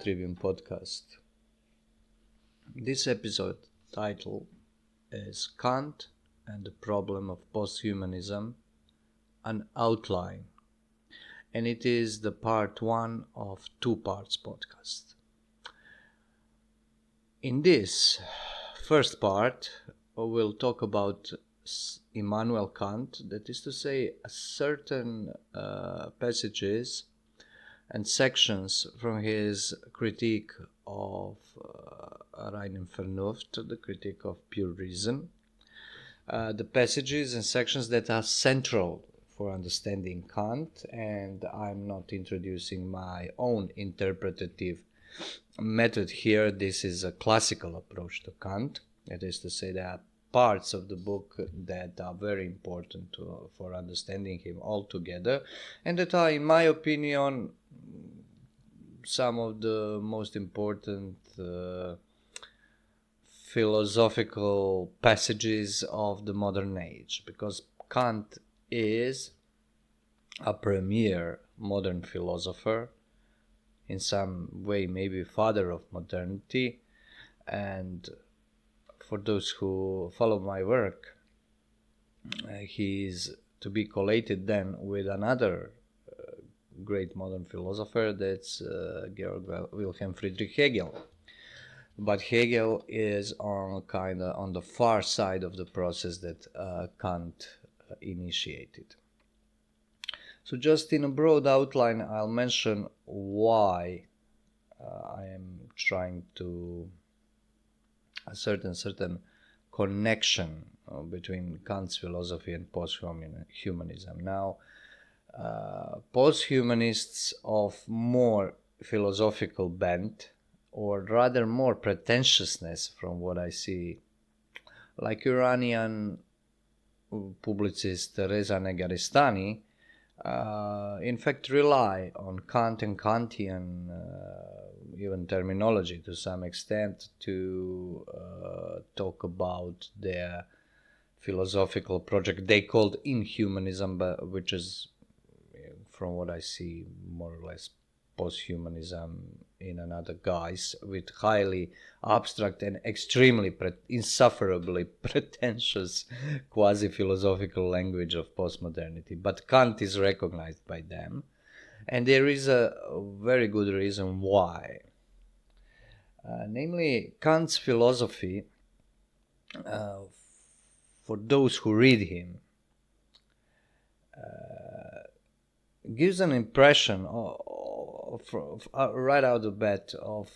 Tribune podcast. This episode title is Kant and the Problem of Posthumanism, an Outline, and it is the part 1 of 2 parts podcast. In this first part, we'll talk about Immanuel Kant, that is to say, certain passages and sections from his critique of reine Vernunft, the critique of pure reason, the passages and sections that are central for understanding Kant, and I'm not introducing my own interpretative method here. This is a classical approach to Kant, that is to say, there are parts of the book that are very important for understanding him altogether, and that are, in my opinion, some of the most important philosophical passages of the modern age, because Kant is a premier modern philosopher, in some way maybe father of modernity, and for those who follow my work, he is to be collated then with another great modern philosopher, that's Georg Wilhelm Friedrich Hegel. But Hegel is on the far side of the process that Kant initiated. So just in a broad outline, I'll mention why I am trying to a certain connection between Kant's philosophy and post-humanism. Now, posthumanists of more philosophical bent, or rather more pretentiousness from what I see, like Iranian publicist Reza Negarestani, in fact rely on Kant and Kantian even terminology to some extent to talk about their philosophical project they called Inhumanism, but which is, from what I see, more or less posthumanism in another guise, with highly abstract and extremely insufferably pretentious quasi-philosophical language of postmodernity. But Kant is recognized by them, and there is a very good reason why. Namely, Kant's philosophy, for those who read him, gives an impression of right out of the bat of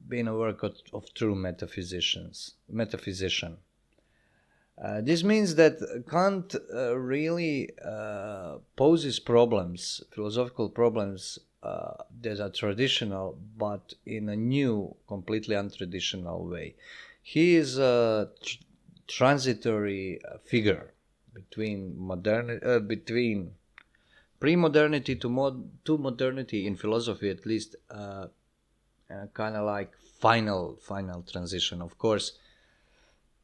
being a work of true metaphysician. This means that Kant really poses problems, philosophical problems that are traditional, but in a new, completely untraditional way. He is a transitory figure between between pre-modernity to modernity in philosophy, at least, kind of like final transition. Of course,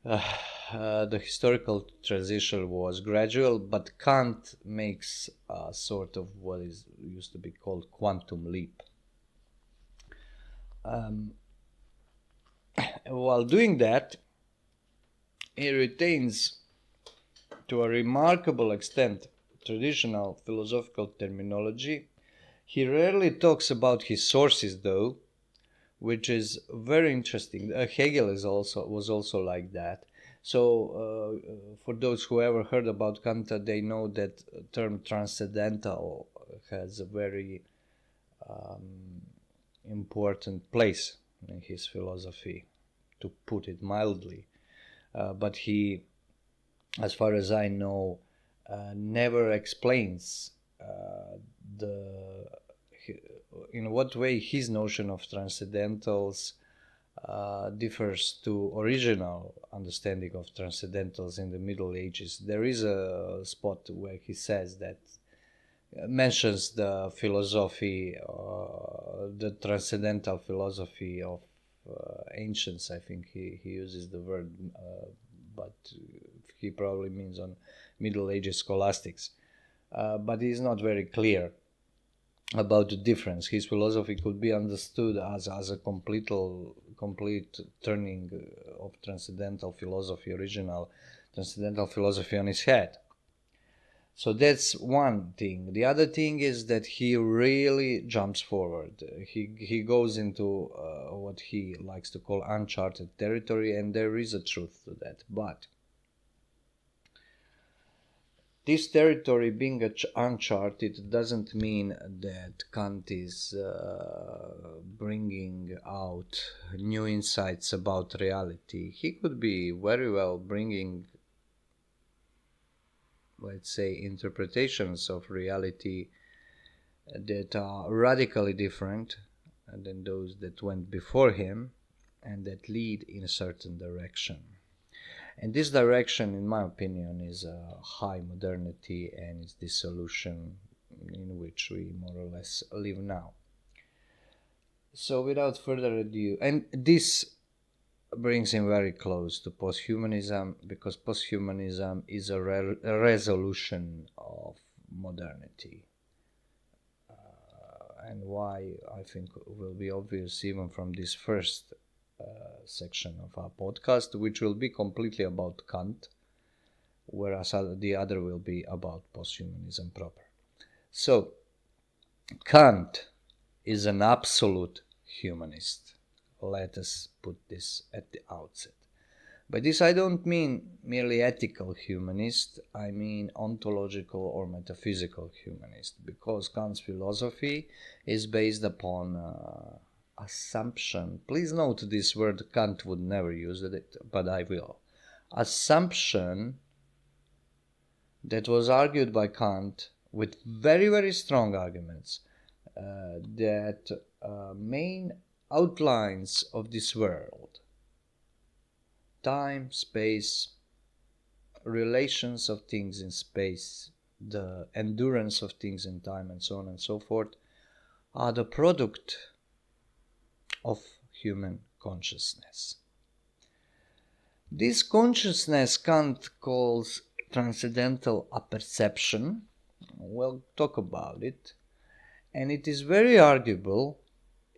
the historical transition was gradual, but Kant makes a sort of what is used to be called quantum leap. While doing that, he retains, to a remarkable extent, traditional philosophical terminology. He rarely talks about his sources, though, which is very interesting. Hegel was also like that. So for those who ever heard about Kant, they know that the term transcendental has a very important place in his philosophy, to put it mildly. But he, as far as I know, never explains in what way his notion of transcendentals differs to original understanding of transcendentals in the Middle Ages. There is a spot where he says that, mentions the philosophy, the transcendental philosophy of ancients. I think he uses the word, but he probably means on Middle Ages scholastics. But he's not very clear about the difference. His philosophy could be understood as a complete turning of transcendental philosophy, original transcendental philosophy, on his head. So that's one thing. The other thing is that he really jumps forward. He goes into what he likes to call uncharted territory, and there is a truth to that. But this territory being uncharted doesn't mean that Kant is bringing out new insights about reality. He could be very well bringing, let's say, interpretations of reality that are radically different than those that went before him and that lead in a certain direction. And this direction, in my opinion, is a high modernity and its dissolution in which we more or less live now. So without further ado, and this brings him very close to posthumanism, because posthumanism is a resolution of modernity. And why, I think, will be obvious even from this first section of our podcast, which will be completely about Kant, whereas the other will be about posthumanism proper. So, Kant is an absolute humanist. Let us put this at the outset. By this I don't mean merely ethical humanist, I mean ontological or metaphysical humanist, because Kant's philosophy is based upon assumption. Please note this word, Kant would never use it, but I will. Assumption that was argued by Kant with very, very strong arguments that main outlines of this world, time, space, relations of things in space, the endurance of things in time, and so on and so forth, are the product of human consciousness. This consciousness Kant calls transcendental apperception. We'll talk about it. And it is very arguable,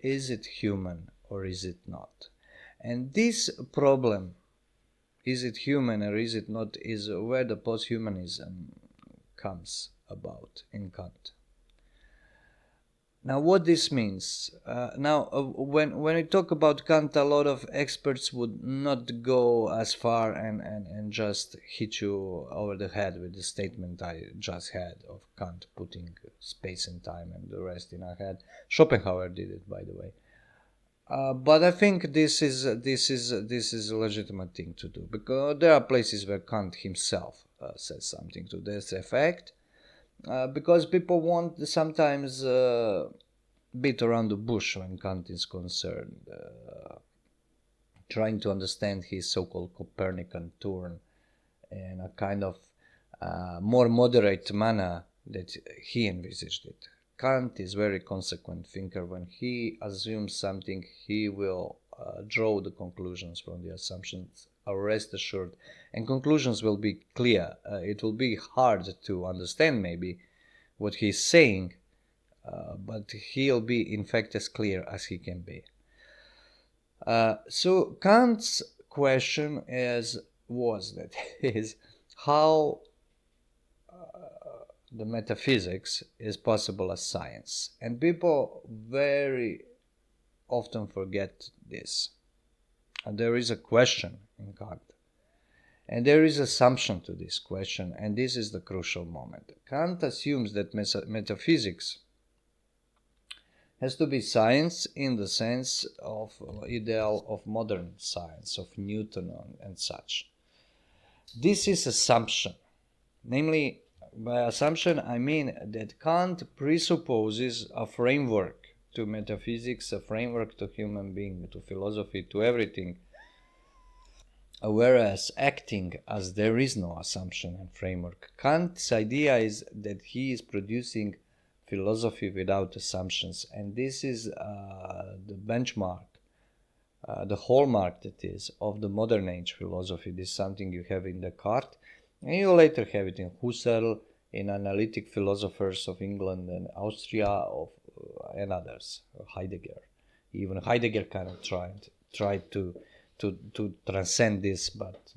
is it human or is it not? And this problem, is it human or is it not, is where the posthumanism comes about in Kant. Now, what this means? When we talk about Kant, a lot of experts would not go as far and just hit you over the head with the statement I just had of Kant putting space and time and the rest in our head. Schopenhauer did it, by the way. But I think this is a legitimate thing to do, because there are places where Kant himself says something to this effect. Because people want sometimes beat around the bush when Kant is concerned, trying to understand his so-called Copernican turn in a kind of more moderate manner that he envisaged it. Kant is a very consequent thinker. When he assumes something, he will draw the conclusions from the assumptions, rest assured, and conclusions will be clear. It will be hard to understand maybe what he's saying, but he'll be in fact as clear as he can be. So Kant's question is how the metaphysics is possible as science, and people very often forget this. And there is a question in Kant, and there is assumption to this question, and this is the crucial moment. Kant assumes that metaphysics has to be science in the sense of ideal of modern science, of Newton and such. This is assumption. Namely, by assumption I mean that Kant presupposes a framework to metaphysics, a framework to human being, to philosophy, to everything. Whereas acting as there is no assumption and framework, Kant's idea is that he is producing philosophy without assumptions, and this is the benchmark, the hallmark that is of the modern age philosophy. This is something you have in Descartes, and you later have it in Husserl, in analytic philosophers of England and Austria and others, Heidegger. Even Heidegger kind of tried to transcend this, but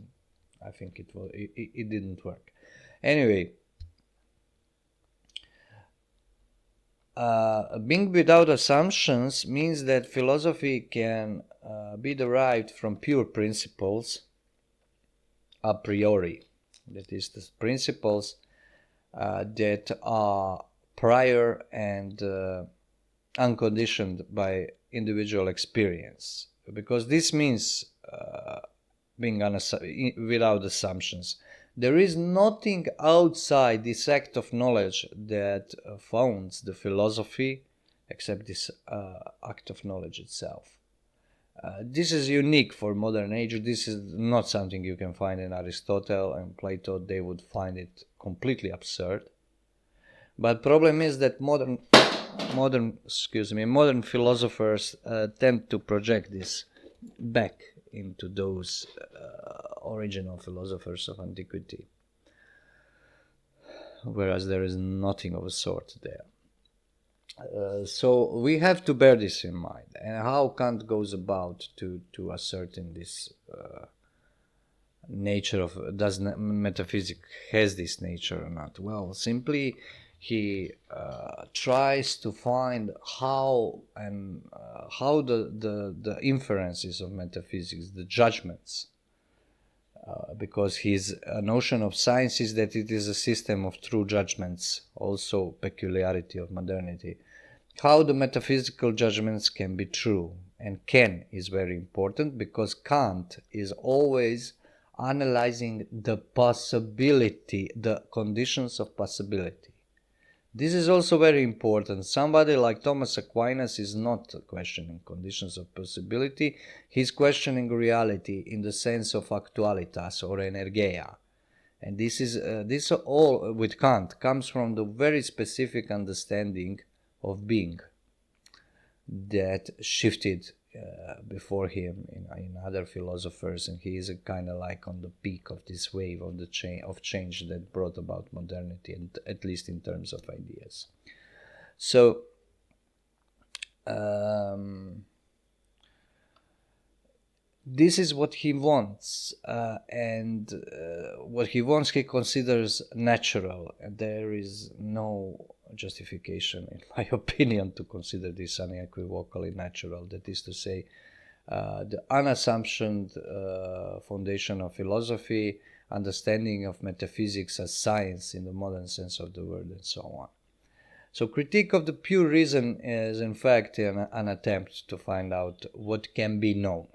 I think it didn't work. Anyway, being without assumptions means that philosophy can be derived from pure principles a priori. That is, the principles that are prior and unconditioned by individual experience. Because this means being without assumptions. There is nothing outside this act of knowledge that founds the philosophy except this act of knowledge itself. This is unique for modern age. This is not something you can find in Aristotle and Plato. They would find it completely absurd. But problem is that modern philosophers tend to project this back into those original philosophers of antiquity, whereas there is nothing of a sort there. So we have to bear this in mind, and how Kant goes about to ascertain this nature of, does metaphysics has this nature or not? Well, simply he tries to find how the inferences of metaphysics, the judgments, because his notion of science is that it is a system of true judgments, also peculiarity of modernity. How the metaphysical judgments can be true, and can is very important, because Kant is always analyzing the possibility, the conditions of possibility. This is also very important. Somebody like Thomas Aquinas is not questioning conditions of possibility. He's questioning reality in the sense of actualitas or energeia. And this all with Kant comes from the very specific understanding of being that shifted before him in other philosophers, and he is kind of like on the peak of this wave of the change that brought about modernity, and at least in terms of ideas. So this is what he wants, and what he wants he considers natural, and there is no justification, in my opinion, to consider this unequivocally natural. That is to say, the unassumptioned foundation of philosophy, understanding of metaphysics as science in the modern sense of the word, and so on. So critique of the pure reason is in fact an attempt to find out what can be known.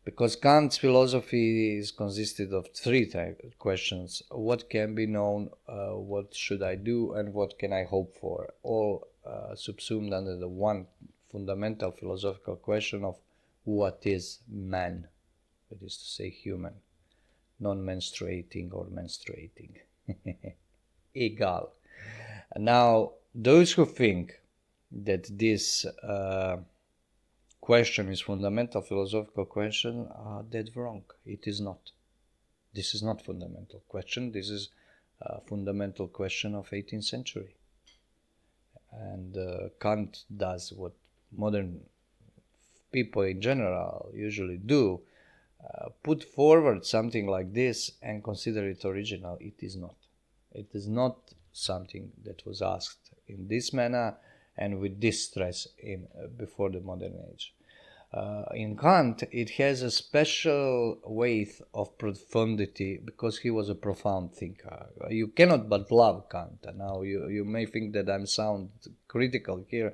Because Kant's philosophy is consisted of three questions: what can be known, what should I do, and what can I hope for, all subsumed under the one fundamental philosophical question of what is man, that is to say human, non-menstruating or menstruating. Egal. Now, those who think that this question is fundamental philosophical question are dead wrong. It is not. This is not fundamental question. This is a fundamental question of 18th century. And Kant does what modern people in general usually do, put forward something like this and consider it original. It is not. It is not something that was asked in this manner and with this stress before the modern age. In Kant, it has a special weight of profundity because he was a profound thinker. You cannot but love Kant. Now, you may think that I'm sound critical here,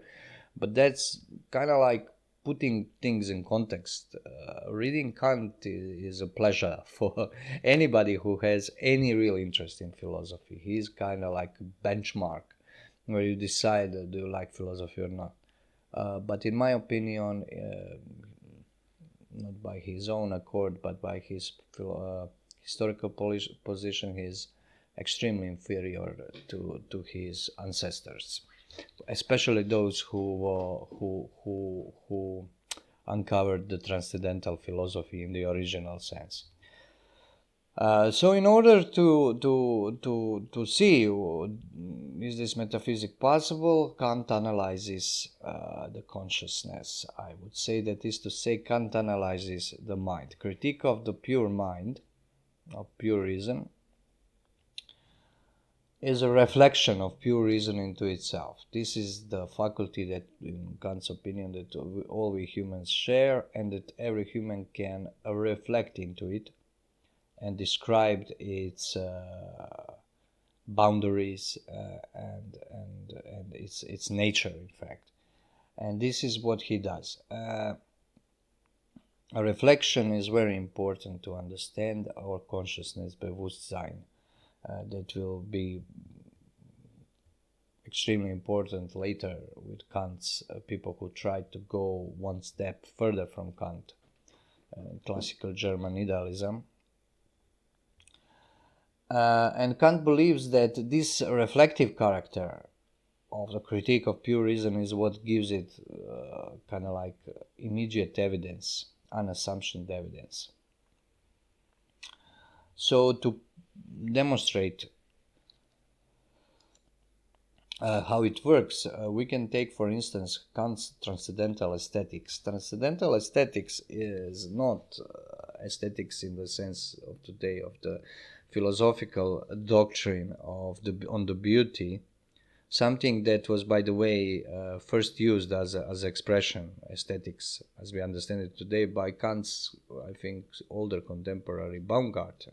but that's kind of like putting things in context. Reading Kant is a pleasure for anybody who has any real interest in philosophy. He's kind of like a benchmark where you decide do you like philosophy or not. But in my opinion, not by his own accord, but by his historical position, he is extremely inferior to his ancestors, especially those who uncovered the transcendental philosophy in the original sense. So in order to see is this metaphysic possible, Kant analyzes the consciousness. I would say that is to say Kant analyzes the mind. Critique of the pure mind, of pure reason, is a reflection of pure reason into itself. This is the faculty that, in Kant's opinion, that all we humans share, and that every human can reflect into it and described its boundaries and its nature, in fact. And this is what he does. A reflection is very important to understand our consciousness, Bewusstsein. That will be extremely important later with Kant's people who tried to go one step further from Kant, classical German idealism. And Kant believes that this reflective character of the critique of pure reason is what gives it kind of like immediate evidence, unassumptioned evidence. So to demonstrate how it works, we can take, for instance, Kant's Transcendental aesthetics. Transcendental aesthetics is not aesthetics in the sense of today of the philosophical doctrine of on the beauty, something that was, by the way, first used as expression, aesthetics, as we understand it today, by Kant's, I think, older contemporary Baumgarten.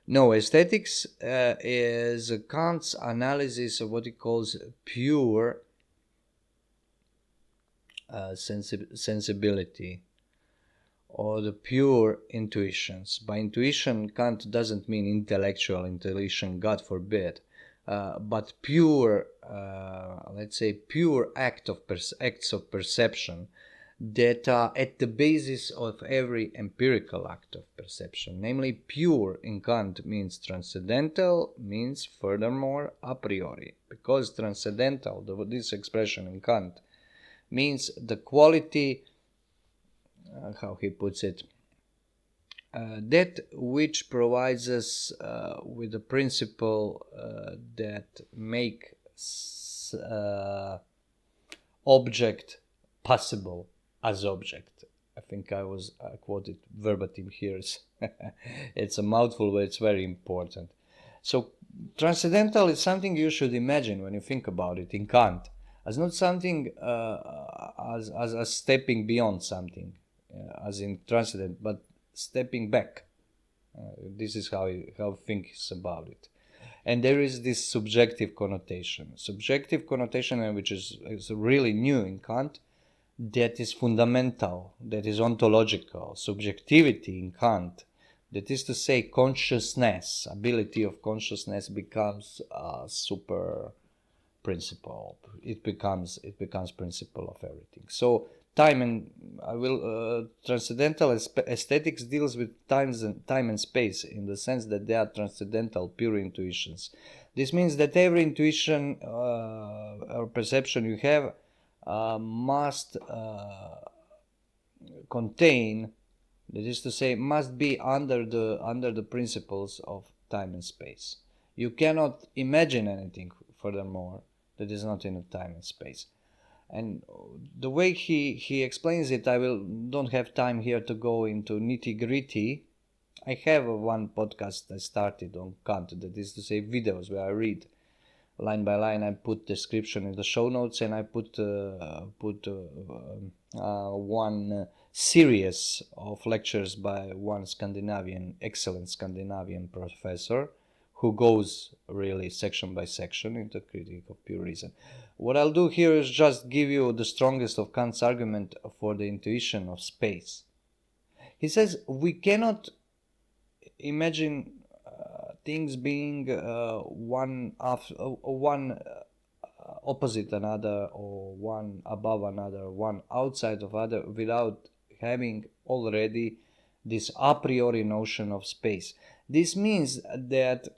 No, aesthetics is Kant's analysis of what he calls pure sensibility, or the pure intuitions. By intuition, Kant doesn't mean intellectual intuition, God forbid, but pure, let's say, pure acts of perception that are at the basis of every empirical act of perception. Namely, pure in Kant means transcendental, means furthermore a priori. Because transcendental, this expression in Kant, means the quality, how he puts it, that which provides us with the principle that make object possible as object. I think I quoted verbatim here. It's a mouthful, but it's very important. So transcendental is something you should imagine when you think about it in Kant as not something as stepping beyond something, as in transcendent, but stepping back. This is how he thinks about it. And there is this subjective connotation, which is really new in Kant, that is fundamental, that is ontological. Subjectivity in Kant, that is to say, consciousness, ability of consciousness becomes a super principle. It becomes principle of everything. So time and transcendental aesthetics deals with time and space, in the sense that they are transcendental, pure intuitions. This means that every intuition or perception you have must contain, that is to say, must be under the principles of time and space. You cannot imagine anything, furthermore, that is not in a time and space. And the way he explains it, don't have time here to go into nitty-gritty. I have one podcast I started on Kant, that is to say, videos where I read line by line. I put description in the show notes, and I put one series of lectures by one excellent Scandinavian professor, who goes really section by section into critique of pure reason. What I'll do here is just give you the strongest of Kant's argument for the intuition of space. He says we cannot imagine things being one opposite another, or one above another, one outside of other, without having already this a priori notion of space. This means that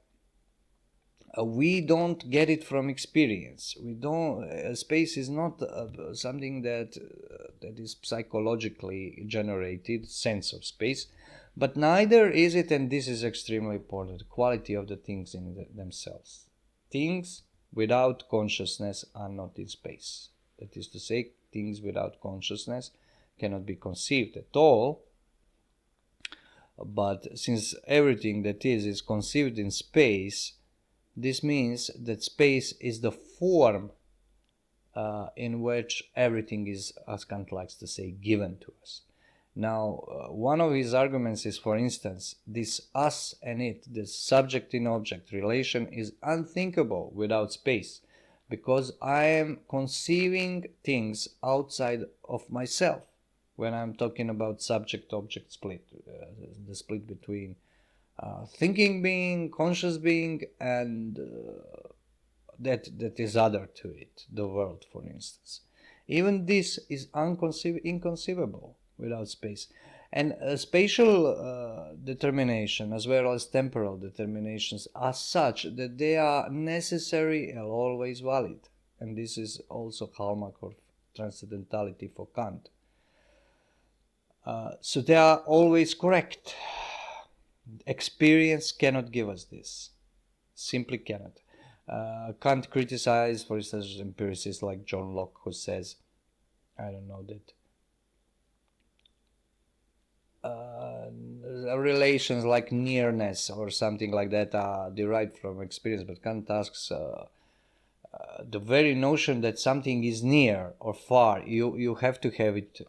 we don't get it from experience. We don't. Space is not something that is psychologically generated, sense of space, But neither is it, and this is extremely important, quality of the things in themselves. Things without consciousness are not in space. That is to say, things without consciousness cannot be conceived at all. But since everything that is conceived in space, this means that space is the form in which everything is, as Kant likes to say, given to us. Now, one of his arguments is, for instance, this us and it, this subject in object relation is unthinkable without space, because I am conceiving things outside of myself. When I'm talking about subject-object split, the split between thinking being, conscious being, and that is other to it, the world, for instance. Even this is inconceivable without space. And spatial determination, as well as temporal determinations, are such that they are necessary and always valid. And this is also hallmark of transcendentality for Kant. So they are always correct. Experience cannot give us this. Simply cannot. Kant criticized, for instance, empiricists like John Locke, who says, I don't know, that relations like nearness or something like that are derived from experience. But Kant asks, the very notion that something is near or far, you have to have it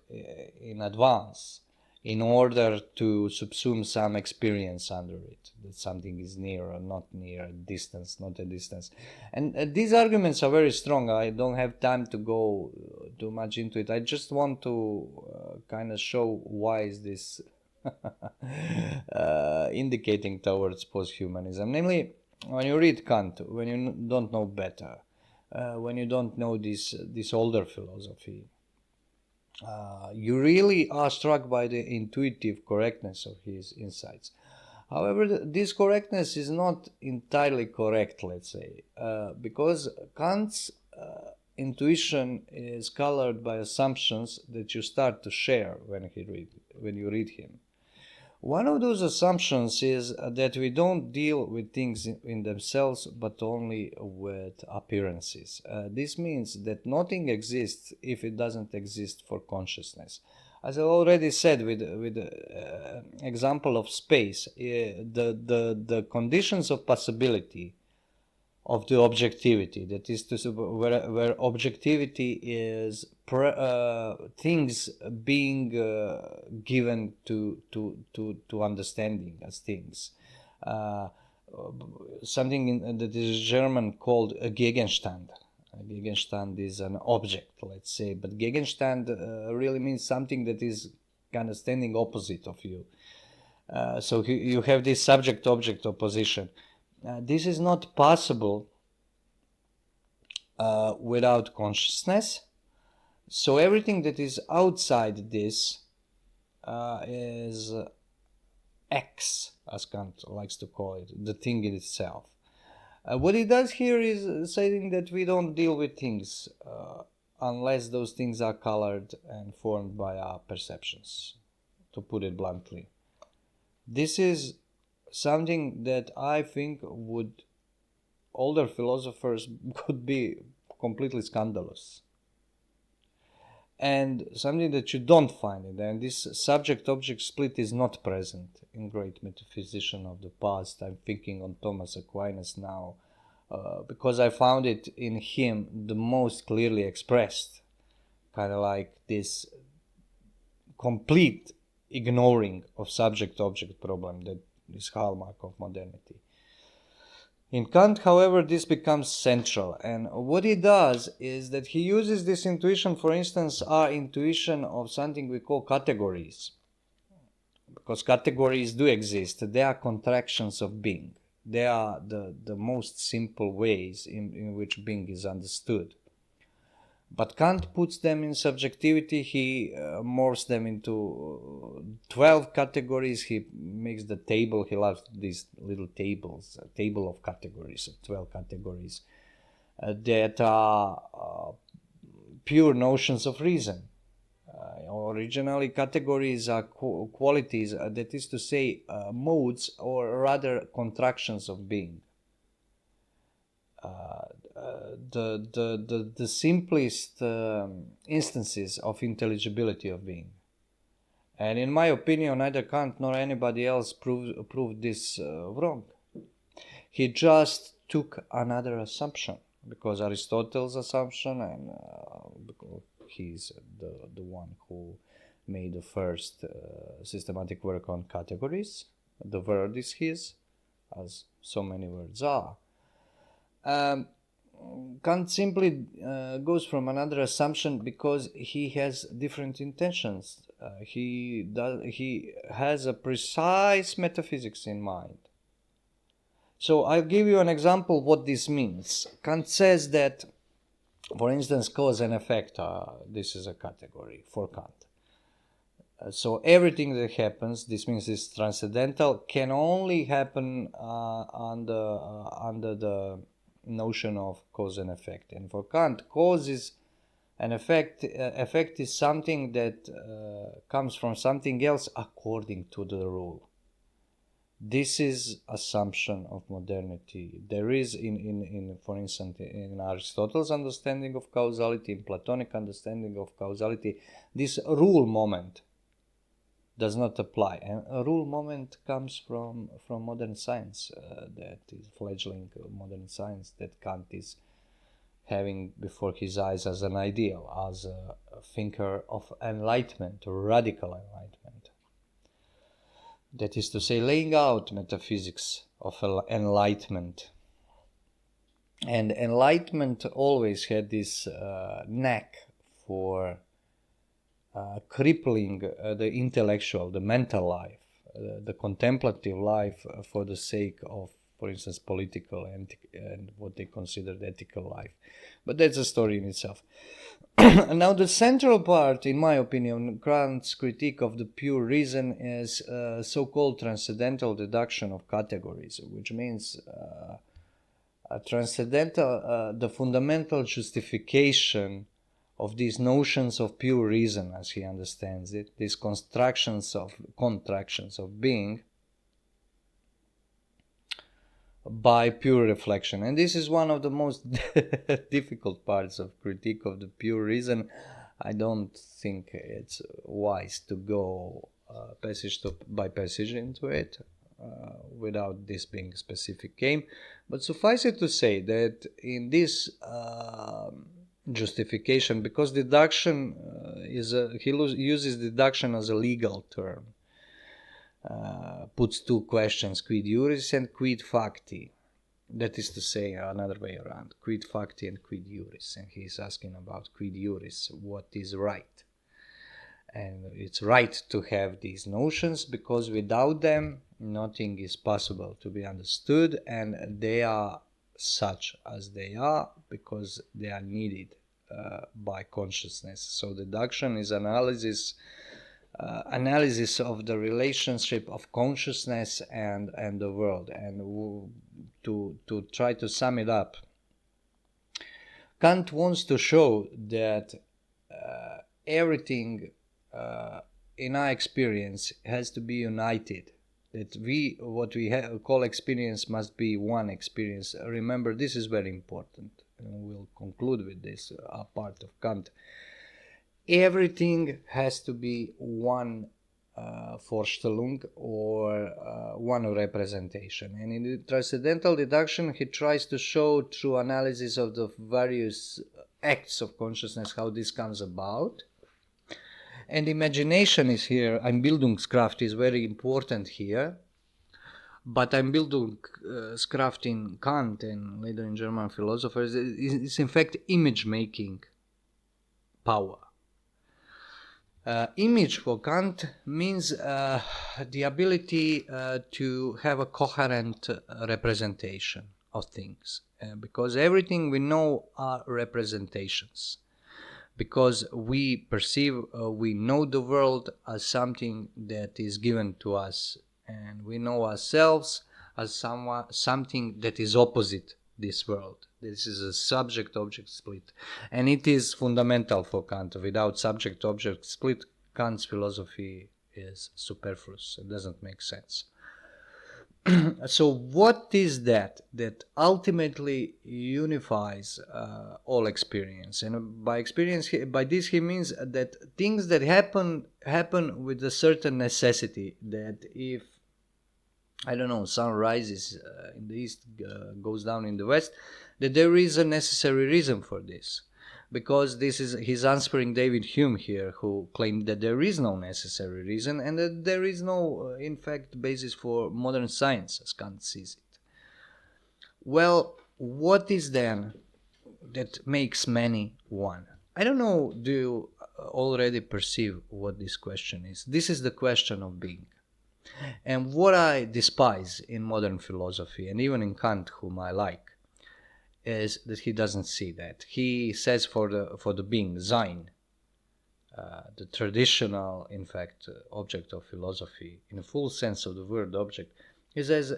in advance in order to subsume some experience under it, that something is near or not near, a distance, not a distance. And these arguments are very strong. I don't have time to go too much into it. I just want to kind of show why is this indicating towards posthumanism. Namely, when you read Kant, when you don't know better, when you don't know this older philosophy, you really are struck by the intuitive correctness of his insights. However, this correctness is not entirely correct, let's say, because Kant's intuition is colored by assumptions that you start to share when you read him. One of those assumptions is that we don't deal with things in themselves, but only with appearances. This means that nothing exists if it doesn't exist for consciousness. As I already said, with the example of space, the conditions of possibility of the objectivity, that is to say, where objectivity is things being given to understanding as things, something that is German called a Gegenstand. A Gegenstand is an object, let's say, but Gegenstand really means something that is kind of standing opposite of you. So you have this subject-object opposition. This is not possible without consciousness. So everything that is outside this is X, as Kant likes to call it, the thing in itself. What he does here is saying that we don't deal with things unless those things are colored and formed by our perceptions, to put it bluntly. This is something that I think older philosophers could be completely scandalous. And something that you don't find in there. And this subject-object split is not present in great metaphysicians of the past. I'm thinking on Thomas Aquinas now, because I found it in him the most clearly expressed. Kind of like this complete ignoring of subject-object problem that is hallmark of modernity. In Kant, however, this becomes central, and what he does is that he uses this intuition, for instance, our intuition of something we call categories, because categories do exist. They are contractions of being. They are the most simple ways in which being is understood. But Kant puts them in subjectivity. He morphs them into 12 categories. He makes the table. He loves these little tables, a table of categories, 12 categories that are pure notions of reason. Originally, categories are qualities, that is to say, modes or rather contractions of being. The simplest instances of intelligibility of being. And in my opinion, neither Kant nor anybody else proved this wrong. He just took another assumption, because Aristotle's assumption, and because he's the one who made the first systematic work on categories. The word is his, as so many words are. Kant simply goes from another assumption because he has different intentions. He has a precise metaphysics in mind. So I'll give you an example of what this means. Kant says that, for instance, cause and effect, this is a category for Kant. So everything that happens, this means it's transcendental, can only happen under the notion of cause and effect. And for Kant, cause is an effect. Effect is something that comes from something else according to the rule. This is assumption of modernity. There is for instance, in Aristotle's understanding of causality, in Platonic understanding of causality, this rule moment does not apply. And a rule moment comes from modern science, that is fledgling modern science that Kant is having before his eyes as an ideal, as a thinker of enlightenment, radical enlightenment. That is to say, laying out metaphysics of enlightenment. And enlightenment always had this knack for crippling the intellectual, the mental life, the contemplative life for the sake of, for instance, political and what they considered ethical life. But that's a story in itself. Now, the central part, in my opinion, Kant's critique of the pure reason is so-called transcendental deduction of categories, which means transcendental, the fundamental justification of these notions of pure reason, as he understands it, these contractions of being, by pure reflection. And this is one of the most difficult parts of critique of the pure reason. I don't think it's wise to go passage by passage into it without this being a specific aim. But suffice it to say that in this justification, because deduction he uses deduction as a legal term, puts two questions, quid juris and quid facti. That is to say, another way around, quid facti and quid juris. And he is asking about quid juris, what is right. And it's right to have these notions, because without them, nothing is possible to be understood, and they are such as they are because they are needed by consciousness. So deduction is analysis of the relationship of consciousness and the world. And to try to sum it up, Kant wants to show that everything in our experience has to be united, that what we call experience must be one experience. Remember, this is very important, and we'll conclude with this part of Kant. Everything has to be one Vorstellung, or one representation. And in the transcendental deduction, he tries to show through analysis of the various acts of consciousness how this comes about. And imagination is here, Einbildungskraft is very important here. But Einbildungskraft in Kant and later in German philosophers is in fact image-making power. Image for Kant means the ability to have a coherent representation of things, because everything we know are representations, because we perceive, we know the world as something that is given to us, and we know ourselves as something that is opposite this world. This is a subject-object split. And it is fundamental for Kant. Without subject-object split, Kant's philosophy is superfluous. It doesn't make sense. So what is that ultimately unifies all experience? And by experience, by this he means that things that happen with a certain necessity. That if, I don't know, sun rises in the east, goes down in the west, that there is a necessary reason for this. Because this is, he's answering David Hume here, who claimed that there is no necessary reason and that there is no, in fact, basis for modern science as Kant sees it. Well, what is then that makes many one? I don't know, do you already perceive what this question is? This is the question of being. And what I despise in modern philosophy, and even in Kant, whom I like, is that he doesn't see that. He says for the being, Sein, the traditional, in fact, object of philosophy, in the full sense of the word object, he says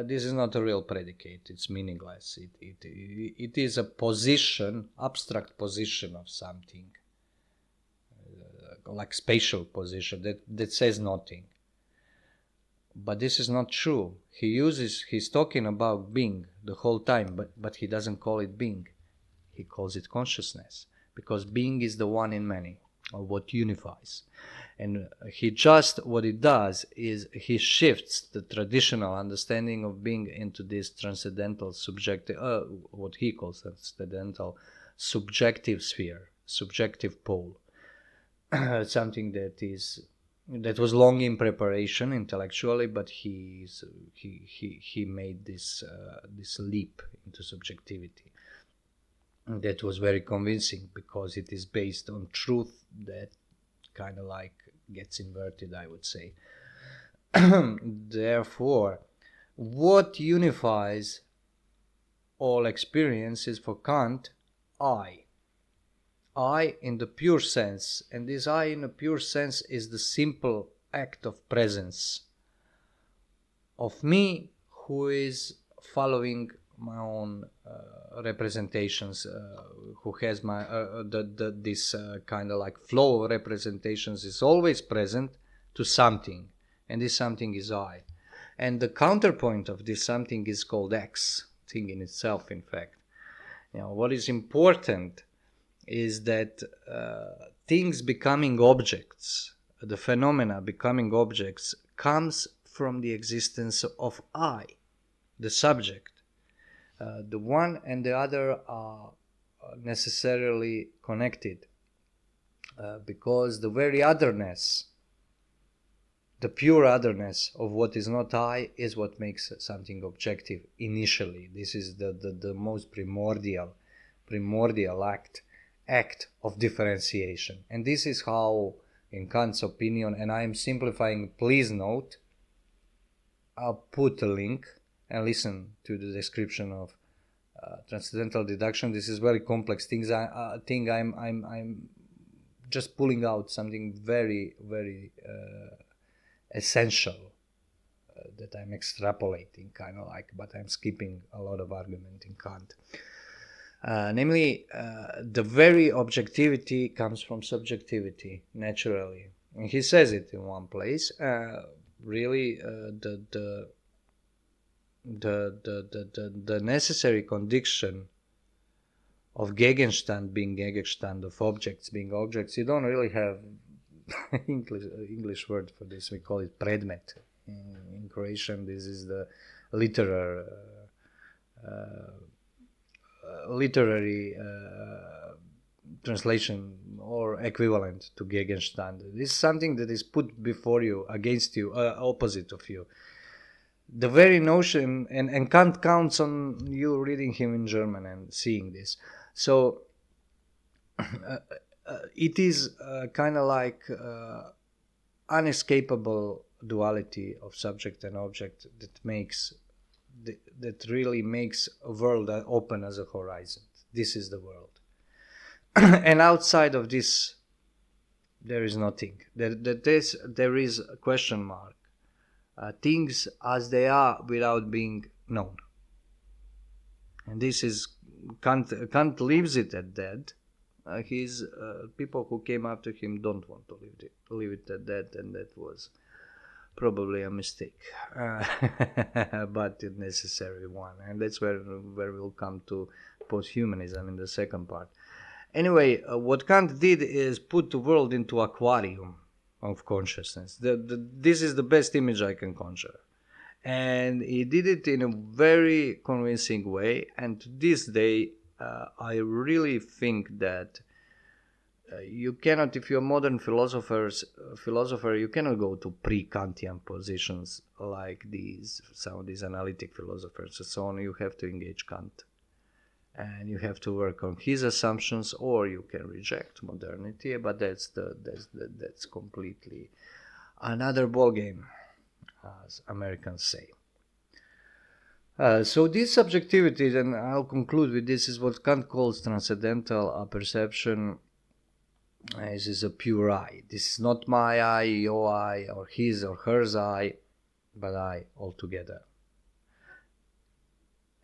this is not a real predicate, it's meaningless. It is a position, abstract position of something, like spatial position, that says nothing. But this is not true. He's talking about being the whole time, but he doesn't call it being. He calls it consciousness, because being is the one in many, or what unifies. And what it does is he shifts the traditional understanding of being into this transcendental subjective, what he calls transcendental subjective sphere, subjective pole. Something that was long in preparation intellectually, but he made this leap into subjectivity. That was very convincing, because it is based on truth that kind of like gets inverted, I would say. Therefore, what unifies all experience is for Kant I in the pure sense, and this I in the pure sense is the simple act of presence of me, who is following my own representations, who has my this kind of like flow of representations is always present to something, and this something is I, and the counterpoint of this something is called X, thing in itself. In fact, what is important is that things becoming objects, the phenomena becoming objects, comes from the existence of I, the subject. The one and the other are necessarily connected, because the very otherness, the pure otherness of what is not I, is what makes something objective initially. This is the most primordial act of differentiation. And this is how, in Kant's opinion, and I am simplifying, please note, I'll put a link and listen to the description of transcendental deduction. This is very complex things. I'm just pulling out something very, very essential that I'm extrapolating, kind of like, but I'm skipping a lot of argument in Kant. Namely, the very objectivity comes from subjectivity, naturally. And he says it in one place. Really, the necessary condition of Gegenstand being Gegenstand, of objects being objects, you don't really have English word for this. We call it predmet. In Croatian, this is the literary translation or equivalent to Gegenstand. This is something that is put before you, against you, opposite of you. The very notion, and Kant counts on you reading him in German and seeing this. So it is kind of like unescapable duality of subject and object that really makes a world open as a horizon. This is the world. And outside of this, there is nothing. There is a question mark. Things as they are without being known. And this is Kant leaves it at that. His people who came after him don't want to leave it at that, and that was probably a mistake, but a necessary one. And that's where we'll come to posthumanism in the second part. Anyway, what Kant did is put the world into aquarium of consciousness. This is the best image I can conjure. And he did it in a very convincing way. And to this day, I really think that you cannot, if you're a modern philosopher, you cannot go to pre-Kantian positions like some of these analytic philosophers and so on. You have to engage Kant. And you have to work on his assumptions, or you can reject modernity, but that's completely another ball game, as Americans say. So this subjectivity, and I'll conclude with this, is what Kant calls transcendental. A perception this is a pure I. This is not my I, your I, or his or hers I, but I altogether.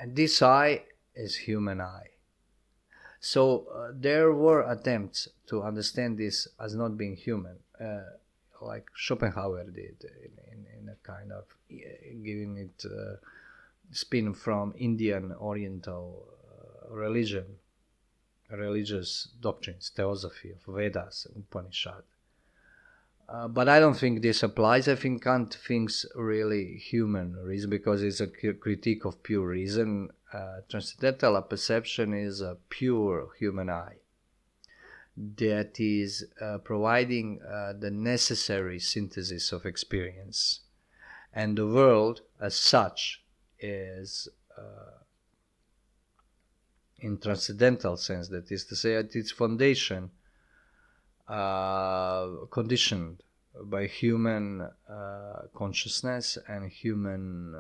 And this I is human I. So there were attempts to understand this as not being human, like Schopenhauer did, in a kind of giving it spin from Indian Oriental religious doctrines, theosophy of Vedas, Upanishad. But I don't think this applies. I think Kant thinks really human reason, because it's a critique of pure reason. Transcendental perception is a pure human I that is providing the necessary synthesis of experience. And the world as such is, in transcendental sense, that is to say, at its foundation, conditioned by human consciousness and human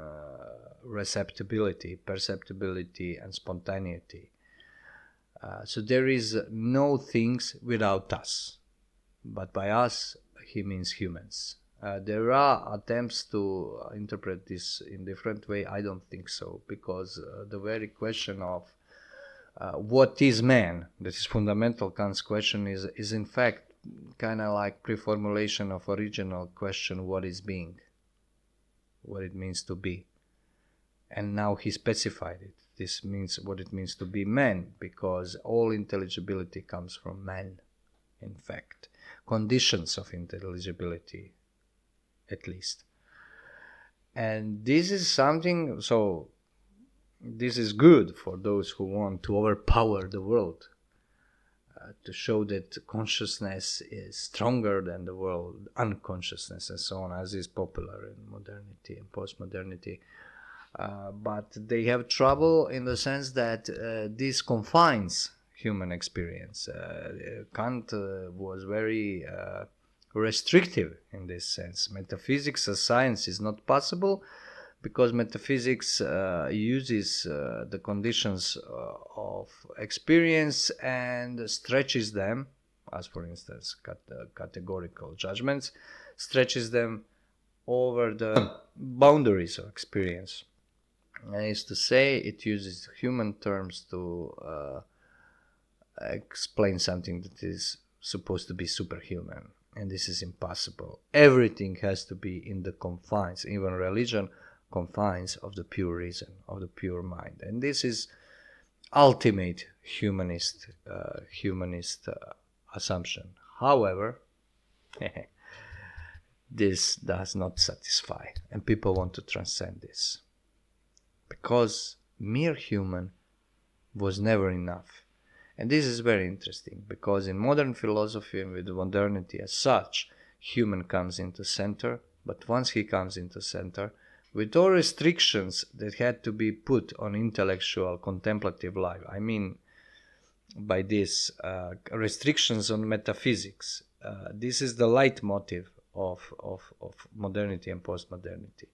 receptibility, perceptibility, and spontaneity. So there is no things without us, but by us he means humans. There are attempts to interpret this in different way. I don't think so, because the very question of what is man, that is fundamental Kant's question, is in fact kind of like pre-formulation of original question, what is being, what it means to be. And now he specified it. This means what it means to be man, because all intelligibility comes from man, in fact. Conditions of intelligibility, at least. And this is something, so this is good for those who want to overpower the world, to show that consciousness is stronger than the world, unconsciousness, and so on, as is popular in modernity and postmodernity. But they have trouble in the sense that this confines human experience. Kant was very restrictive in this sense. Metaphysics as science is not possible, because metaphysics uses the conditions of experience and stretches them, as for instance categorical judgments, stretches them over the boundaries of experience. And is to say, it uses human terms to explain something that is supposed to be superhuman, and this is impossible. Everything has to be in the confines, even religion, confines of the pure reason, of the pure mind. And this is ultimate humanist assumption. However, this does not satisfy, and people want to transcend this, because mere human was never enough. And this is very interesting, because in modern philosophy and with modernity as such, human comes into center. But once he comes into center, with all restrictions that had to be put on intellectual contemplative life, I mean by this restrictions on metaphysics, this is the leitmotif of modernity and postmodernity.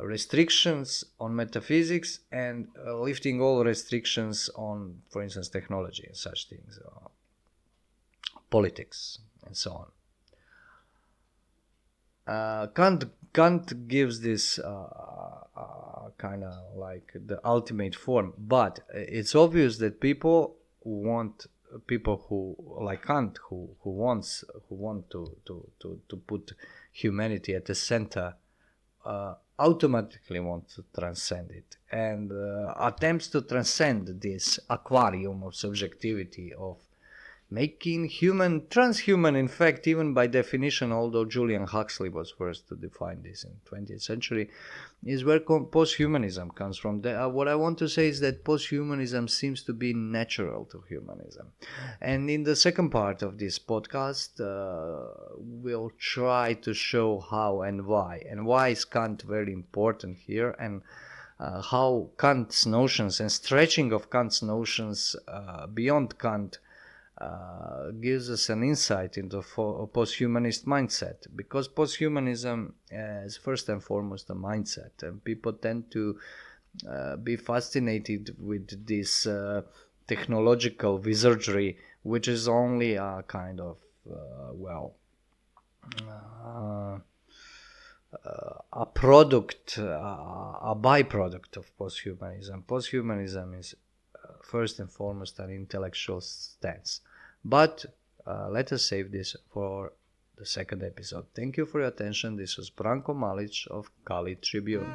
Restrictions on metaphysics and lifting all restrictions on, for instance, technology and such things, politics and so on. Kant gives this kind of like the ultimate form. But it's obvious that people who like Kant, who want to put humanity at the center, automatically want to transcend it, and attempts to transcend this aquarium of subjectivity, of making human transhuman, in fact, even by definition, although Julian Huxley was first to define this in 20th century, is where posthumanism comes from. What I want to say is that posthumanism seems to be natural to humanism. And in the second part of this podcast, we'll try to show how and why is Kant very important here, and how Kant's notions and stretching of Kant's notions beyond Kant gives us an insight into a post-humanist mindset, because post-humanism is first and foremost a mindset, and people tend to be fascinated with this technological wizardry, which is only a kind of a product, a byproduct of posthumanism. Posthumanism is first and foremost an intellectual stance. But let us save this for the second episode. Thank you for your attention. This was Branko Malic of Kali Tribune.